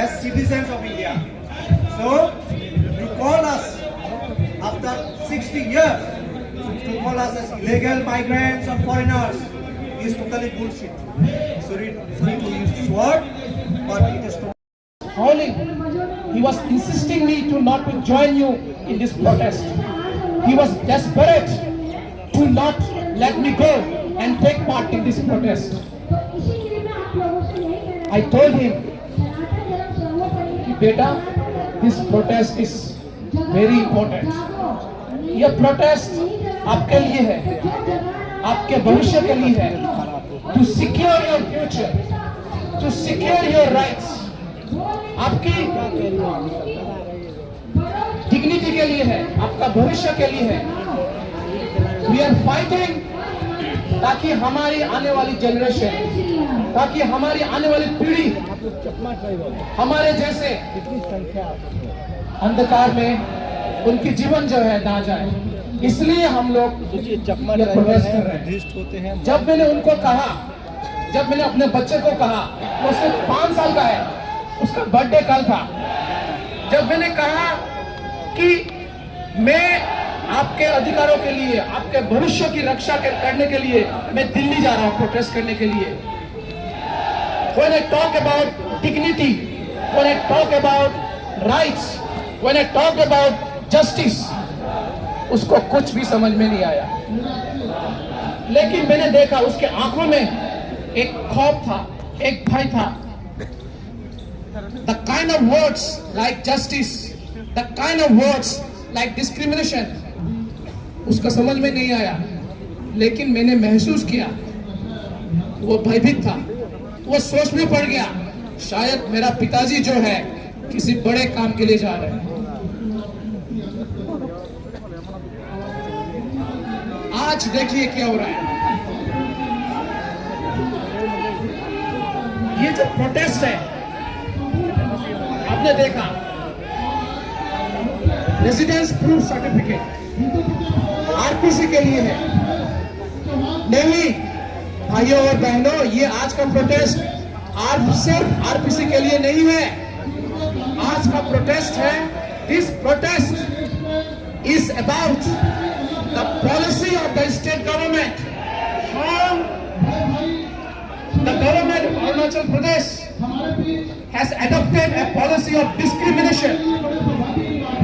as citizens of India. So, to call us after 60 years, to call us as illegal migrants or foreigners is totally bullshit. Sorry to use this word, but it is totally howling. He was insisting me to not to join you in this protest. He was desperate to not let me go and take part in this protest. I told him, beta, this protest is very important. यह protest आपके लिए है, आपके भविष्य के लिए है, to secure your future, to secure your rights, आपकी डिग्निटी के लिए है, आपका भविष्य के लिए है. We are fighting ताकि हमारी आने वाली जनरेशन, ताकि हमारी आने वाली पीढ़ी हमारे जैसे अंधकार में उनकी जीवन जो है ना जाए. इसलिए हम लोग ये प्रोटेस्ट कर रहे हैं. जब मैंने उनको कहा, जब मैंने अपने बच्चे को कहा, वो सिर्फ 5 साल का है, उसका बर्थडे कल था, जब मैंने कहा कि मैं आपके अधिकारों के लिए, आपके भविष्य की रक्षा करने के लिए मैं दिल्ली जा रहा हूं प्रोटेस्ट करने के लिए. When I talk about dignity, when I talk about rights, when I talk about justice, उसको कुछ भी समझ में नहीं आया. लेकिन मैंने देखा उसके आंखों में एक खौफ था, एक भय था. The kind of words like justice, the kind of words like discrimination, उसका समझ में नहीं आया. लेकिन मैंने महसूस किया वो भयभीत था. वो सोच में पड़ गया शायद मेरा पिताजी जो है किसी बड़े काम के लिए जा रहे हैं. आज देखिए क्या हो रहा है. ये जो प्रोटेस्ट है आपने देखा, रेजिडेंस प्रूफ सर्टिफिकेट आरपीसी के लिए है. नहीं भाइयों और बहनों, ये आज का प्रोटेस्ट सिर्फ आरपीसी के लिए नहीं है. आज का प्रोटेस्ट है, this protest is about the policy of the state government. How the government of Arunachal Pradesh has adopted a policy of discrimination,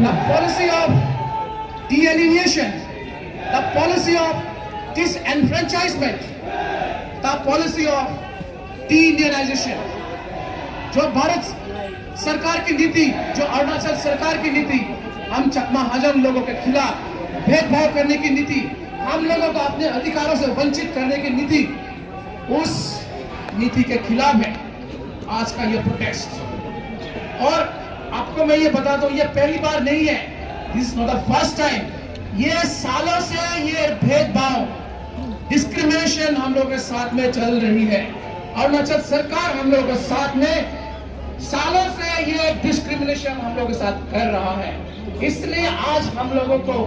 the policy of delineation, the policy of disenfranchisement, the policy of de-Indianization. जो भारत सरकार की नीति, जो अरुणाचल सरकार की नीति, हम चकमा हजम लोगों के खिलाफ भेदभाव करने की नीति, हम लोगों को अपने अधिकारों से वंचित करने की नीति, उस नीति के खिलाफ है आज का ये प्रोटेस्ट. और आपको मैं ये बता दूं, ये पहली बार नहीं है, this is not the first time. ये सालों से ये भेदभाव, डिस्क्रिमिनेशन हम लोगों के साथ में चल रही है. अरुणाचल सरकार हम लोगों के साथ में सालों से ये डिस्क्रिमिनेशन हम लोगों के साथ कर रहा है. इसलिए आज हम लोगों को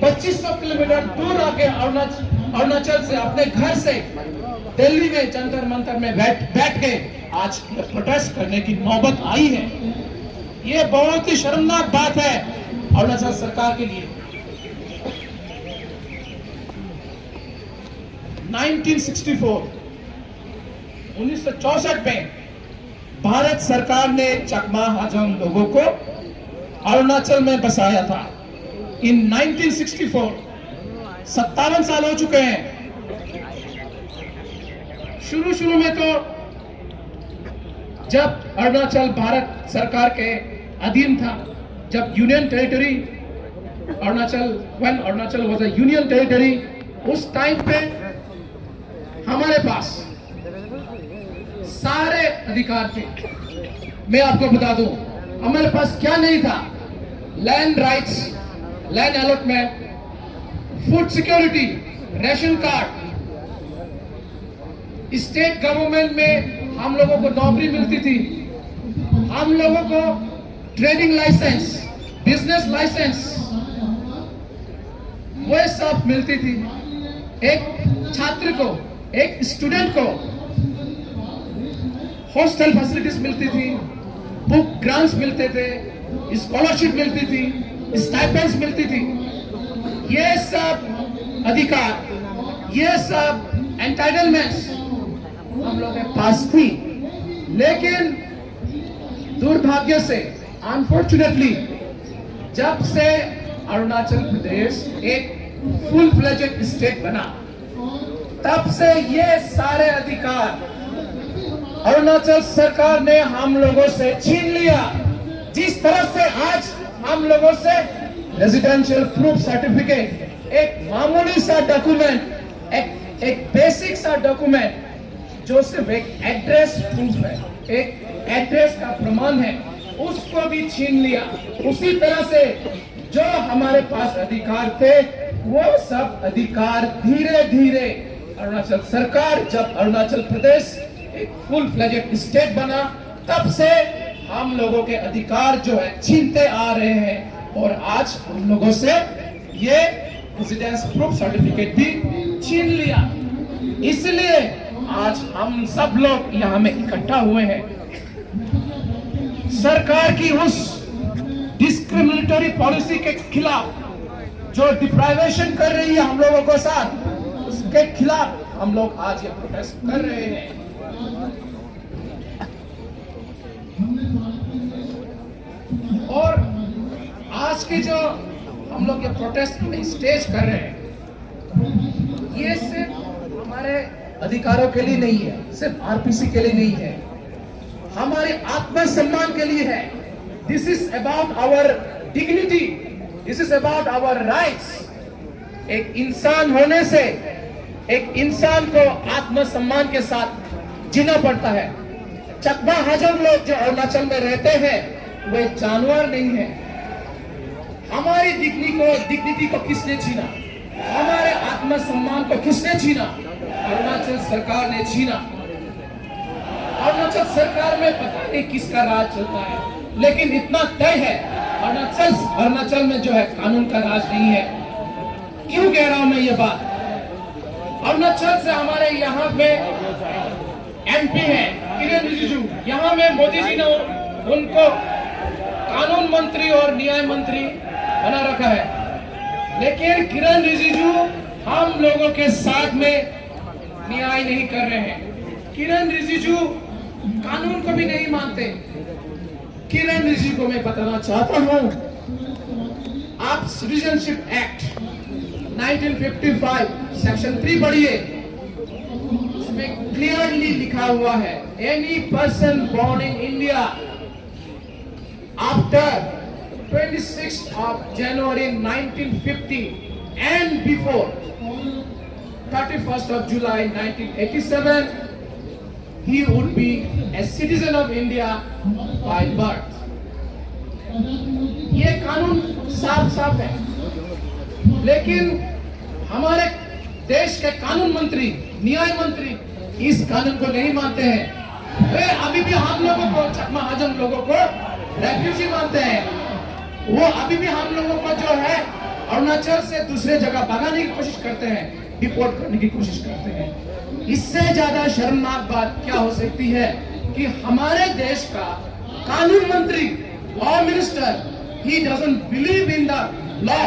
2500 किलोमीटर दूर आके अरुणाचल से, अपने घर से दिल्ली में जंतर मंतर में बैठ के आज प्रोटेस्ट करने की नौबत आई है. ये बहुत ही शर्मनाक बात है अरुणाचल सरकार के लिए. 1964 में भारत सरकार ने चकमा हजम लोगों को अरुणाचल में बसाया था. इन 1964 57 साल हो चुके हैं. शुरू में तो जब अरुणाचल भारत सरकार के अधीन था, जब union territory when Arunachal was a union territory, उस टाइम पे हमारे पास सारे अधिकार थे. मैं आपको बता दूं हमारे पास क्या नहीं था. Land rights, land allotment, food security, ration card, state government में हम लोगों को नौकरी मिलती थी, हम लोगों को ट्रेडिंग लाइसेंस, बिजनेस लाइसेंस, वो सब मिलती थी. एक छात्र को, एक स्टूडेंट को हॉस्टल फैसिलिटीज मिलती थी, बुक ग्रांट्स मिलते थे, स्कॉलरशिप मिलती थी, स्टाइपेंड्स मिलती थी। ये सब अधिकार, ये सब एंटाइटलमेंट्स हम लोग के पास थी। लेकिन दुर्भाग्य से, अनफॉर्चुनेटली, जब से अरुणाचल प्रदेश एक फुल फ्लेजेड स्टेट बना, तब से ये सारे अधिकार अरुणाचल सरकार ने हम लोगों से छीन लिया। जिस तरह से आज हम लोगों से रेजिडेंशियल प्रूफ सर्टिफिकेट, एक मामूली सा डॉक्यूमेंट, एक बेसिक सा डॉक्यूमेंट जो सिर्फ एक एड्रेस प्रूफ है, एक एड्रेस का प्रमाण है, उसको भी छीन लिया। उसी तरह से जो हमारे पास अधिकार थे, वो सब अधिकार धीरे धीरे अरुणाचल सरकार, जब अरुणाचल प्रदेश एक फुल फ्लेजेड स्टेट बना, तब से हम लोगों के अधिकार जो है छीनते आ रहे हैं। और आज हम लोगों से ये रेजिडेंस प्रूफ सर्टिफिकेट भी छीन लिया। इसलिए आज हम सब लोग यहाँ में इकट्ठा हुए हैं। सरकार की उस डिस्क्रिमिनेटरी पॉलिसी के खिलाफ, जो डिप्राइवेशन कर रही है हम लोगों के साथ, उसके खिलाफ हम लोग आज ये प्रोटेस्ट कर रहे हैं। और आज की जो हम लोग ये प्रोटेस्ट स्टेज कर रहे हैं, ये सिर्फ हमारे अधिकारों के लिए नहीं है, सिर्फ आरपीसी के लिए नहीं है, हमारे आत्मसम्मान के लिए है। This is about our dignity, this is about our rights. एक इंसान होने से एक इंसान को आत्मसम्मान के साथ जीना पड़ता है। चकमा हजम लोग जो अरुणाचल में रहते हैं, वे जानवर नहीं है। हमारी डिग्निटी को किसने छीना? हमारे आत्मसम्मान को किसने छीना? अरुणाचल सरकार ने छीना। अरुणाचल सरकार में पता नहीं किसका राज चलता है, लेकिन इतना तय है, अरुणाचल में जो है कानून का राज नहीं है। क्यों कह रहा हूं मैं ये बात? अरुणाचल से हमारे यहाँ पे एमपी है किरण रिजिजू, यहाँ में मोदी जी ने उनको कानून मंत्री और न्याय मंत्री बना रखा है। लेकिन किरण रिजिजू हम लोगों के साथ में न्याय नहीं कर रहे हैं। किरण रिजिजू कानून को भी नहीं मानते। किरण रिजिजू को मैं बताना चाहता हूं, आप सिटीजनशिप एक्ट 1955 सेक्शन 3 पढ़िए, उसमें क्लियरली लिखा हुआ है, any person born in India after 26th of January 1950 and before 31st of July 1987, he would be a citizen of India by birth. ये कानून साफ साफ है, लेकिन हमारे देश के कानून मंत्री, न्याय मंत्री इस कानून को नहीं मानते हैं। वे अभी भी हम लोगों को, चकमा हजम लोगों को रेफ्यूजी मानते हैं। वो अभी भी हम लोगों को जो है अरुणाचल से दूसरे जगह भगाने की कोशिश करते हैं, डिपोर्ट करने की कोशिश करते हैं। इससे ज्यादा शर्मनाक बात क्या हो सकती है कि हमारे देश का कानून मंत्री, law minister, he doesn't believe in the law.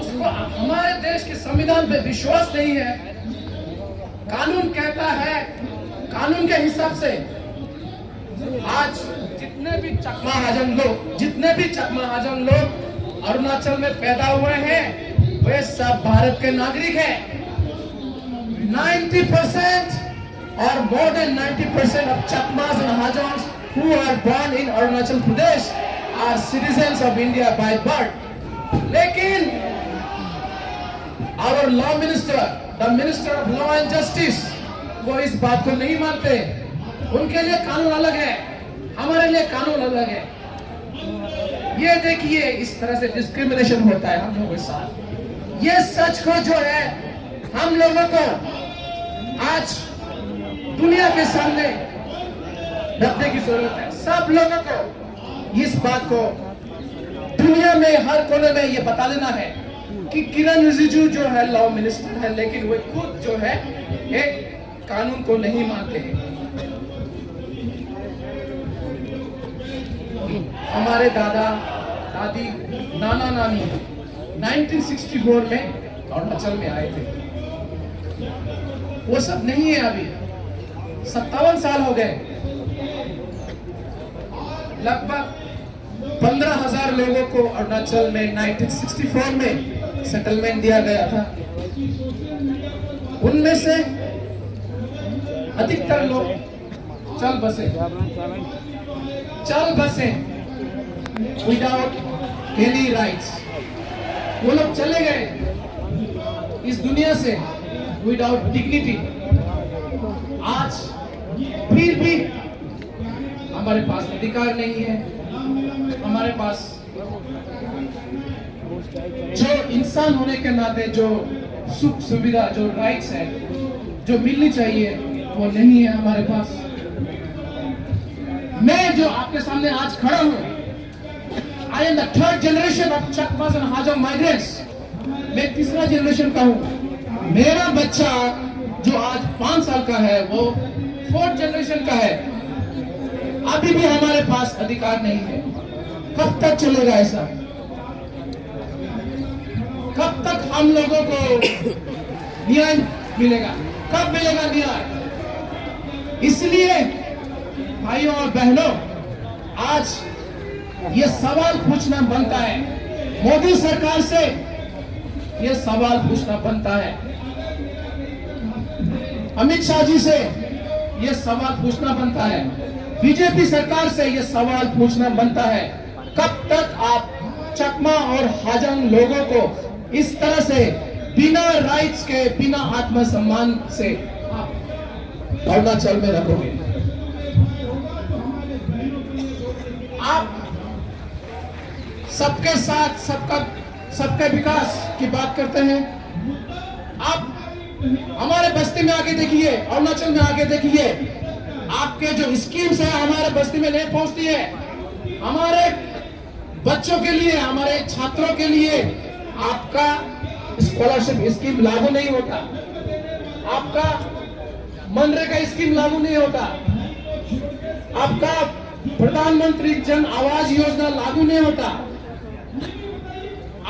उसको हमारे देश के संविधान पे विश्वास नहीं है। कानून कहता है, कानून के हिसाब से आज जितने भी चकमा हजम लोग अरुणाचल में पैदा हुए हैं, वे सब भारत के नागरिक हैं। 90% or more than 90% of Chakmas and Hajams who are born in Arunachal Pradesh are citizens of India by birth. लेकिन our law minister, the minister of law and justice, वो इस बात को नहीं मानते। उनके लिए कानून अलग है, हमारे लिए कानून अलग है। ये देखिए, इस तरह से डिस्क्रिमिनेशन होता है हम लोगों के साथ। ये सच को जो है हम लोगों को आज दुनिया के सामने रखने की जरूरत है। सब लोगों को इस बात को दुनिया में हर कोने में ये बता देना है कि किरण रिजिजू जो है लॉ मिनिस्टर है, लेकिन वो खुद जो है एक कानून को नहीं मानते हैं। हमारे दादा दादी नाना नानी 1964 में अरुणाचल में आए थे। वो सब नहीं है अभी। 57 साल हो गए। लगभग 15,000 लोगों को अरुणाचल में 1964 में सेटलमेंट दिया गया था। उनमें से अधिकतर लोग चल बसे विदाउट एनी राइट्स। वो लोग चले गए इस दुनिया से विदाउट डिग्निटी। आज फिर भी हमारे पास अधिकार नहीं है। हमारे पास जो इंसान होने के नाते जो सुख सुविधा, जो राइट्स है, जो मिलनी चाहिए, वो नहीं है हमारे पास। मैं जो आपके सामने आज खड़ा हूं, I am the third generation of Chakmas and Hajong migrants. मैं तीसरा जनरेशन का हूं। मेरा बच्चा जो आज 5 साल का है, वो 4th जनरेशन का है। अभी भी हमारे पास अधिकार नहीं है। कब तक चलेगा ऐसा? कब तक हम लोगों को न्याय मिलेगा? कब मिलेगा न्याय? इसलिए भाइयों और बहनों, आज ये सवाल पूछना बनता है। मोदी सरकार से ये सवाल पूछना बनता है। अमित शाह जी से ये सवाल पूछना बनता है। बीजेपी सरकार से ये सवाल पूछना बनता है। कब तक आप चकमा और हाजोंग लोगों को इस तरह से बिना राइट्स के, बिना आत्मसम्मान से आप अरुणाचल में रखोगे? आप सबके साथ सबके विकास की बात करते हैं। आप हमारे बस्ती में आके देखिए, अरुणाचल में आके देखिए, आपके जो स्कीम्स है हमारे बस्ती में नहीं पहुंचती है। हमारे बच्चों के लिए, हमारे छात्रों के लिए आपका स्कॉलरशिप स्कीम लागू नहीं होता। आपका मनरेगा स्कीम लागू नहीं होता। आपका प्रधानमंत्री जन आवास योजना लागू नहीं होता।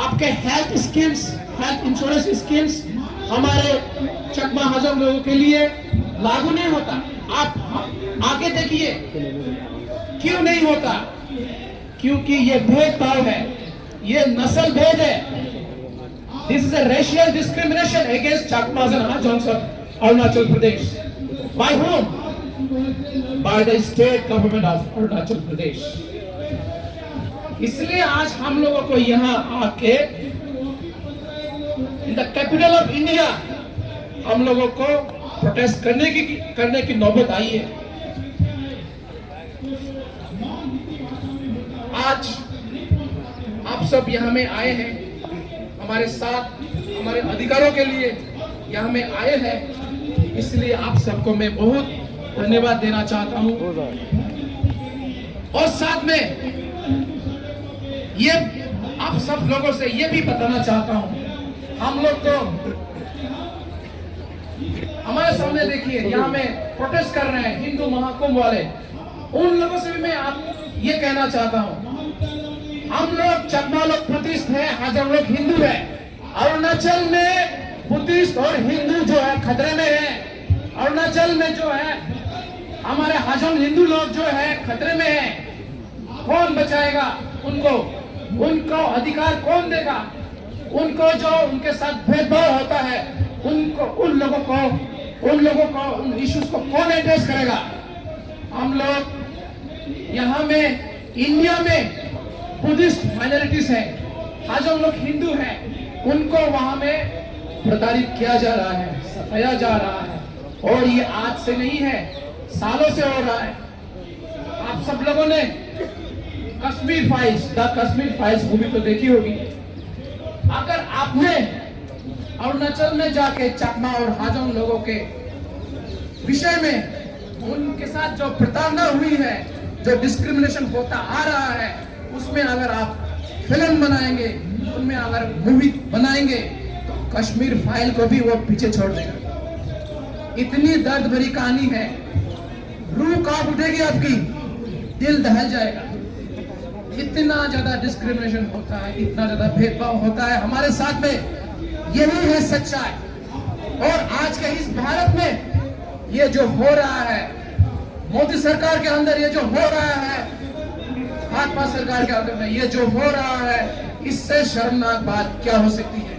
आपके health schemes, health insurance schemes हमारे चकमा हाजोंग लोगों के लिए लागू नहीं होता। आप आगे देखिए, क्यों नहीं होता? क्योंकि ये भेदभाव है, ये नस्ल भेद है। This is a racial discrimination against Chakmas and Hajongs of Arunachal Pradesh. By whom? By the state government of Arunachal Pradesh. इसलिए आज हम लोगों को यहाँ आके in the capital of India हम लोगों को प्रोटेस्ट करने की नौबत आई है। आज आप सब यहाँ में आए हैं, हमारे साथ हमारे अधिकारों के लिए यहाँ में आए हैं। इसलिए आप सबको मैं बहुत धन्यवाद देना चाहता हूँ। और साथ में ये आप सब लोगों से ये भी बताना चाहता हूँ, हम लोग को हमारे सामने देखिए, यहाँ में प्रोटेस्ट कर रहे हैं हिंदू महाकुंभ वाले। उन लोगों से भी मैं आप ये कहना चाहता हूँ, हम लोग चकमा लोग बुद्धिस्ट हैं, हाजोंग लोग हिंदू है। अरुणाचल में बुद्धिस्ट और हिंदू जो है खतरे में है। अरुणाचल में जो है हमारे हाजोंग हिंदू लोग जो है खतरे में है। कौन बचाएगा उनको? उनको अधिकार कौन देगा? उनको जो उनके साथ भेदभाव होता है, उनको उन लोगों को उन इश्यूज को कौन एड्रेस करेगा? हम लोग यहाँ में इंडिया में बुद्धिस्ट माइनॉरिटीज हैं, हाजोंग लोग हिंदू हैं, उनको वहां में प्रताड़ित किया जा रहा है, सताया जा रहा है। और ये आज से नहीं है, सालों से हो रहा है। आप सब लोगों ने Kashmir files, the Kashmir files movie तो देखी होगी। अगर आपने अरुणाचल में जाके चकमा और हाजोंग लोगों के विषय में, उनके साथ जो प्रताड़ना हुई है, जो डिस्क्रिमिनेशन होता आ रहा है, उसमें अगर आप फिल्म बनाएंगे, उनमें अगर मूवी बनाएंगे, तो कश्मीर फाइल को भी वो पीछे छोड़ देगा। इतनी दर्द भरी कहानी है, रूह कांप उठेगी आपकी, दिल दहल जाएगा। इतना ज्यादा डिस्क्रिमिनेशन होता है, इतना ज्यादा भेदभाव होता है हमारे साथ में। यही है सच्चाई। और आज के इस भारत में ये जो हो रहा है, मोदी सरकार के अंदर ये जो हो रहा है, भाजपा सरकार के अंदर में ये जो हो रहा है, इससे शर्मनाक बात क्या हो सकती है।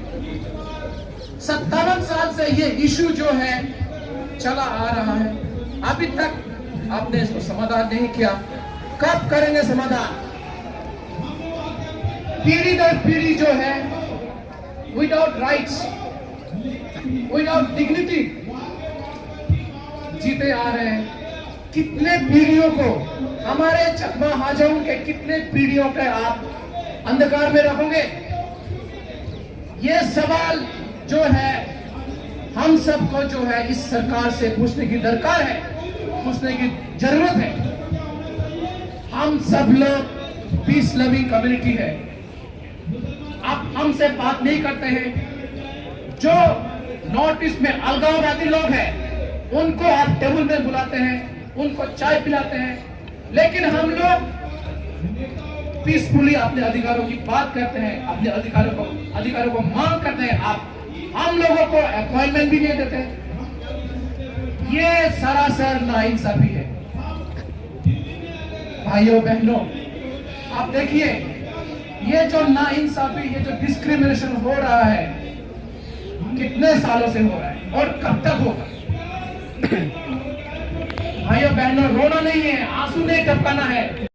57 साल से ये इशू जो है चला आ रहा है, अभी तक आपने इसको समाधान नहीं किया। कब करेंगे समाधान? पीढ़ी दर पीढ़ी जो है विदाउट राइट्स, विदाउट डिग्निटी जीते आ रहे हैं। कितने पीढ़ियों को, हमारे चकमा हाजों के कितने पीढ़ियों के आप अंधकार में रखोगे? ये सवाल जो है हम सबको जो है इस सरकार से पूछने की दरकार है, पूछने की जरूरत है। हम सब लोग पीस लविंग कम्युनिटी है। आप हमसे बात नहीं करते हैं। जो नॉर्थ ईस्ट में अलगाववादी लोग हैं, उनको आप टेबल में बुलाते हैं, उनको चाय पिलाते हैं, लेकिन हम लोग पीसफुली अपने अधिकारों की बात करते हैं, अपने अधिकारों को मांग करते हैं। आप हम लोगों को अपॉइंटमेंट भी नहीं देते। ये सरासर नाइंसाफी है। भाइयों बहनों, आप देखिए ये जो नाइंसाफी, ये जो डिस्क्रिमिनेशन हो रहा है, कितने सालों से हो रहा है और कब तक होगा? भाइयों बहनों, रोना नहीं है, आंसू नहीं टपकाना है।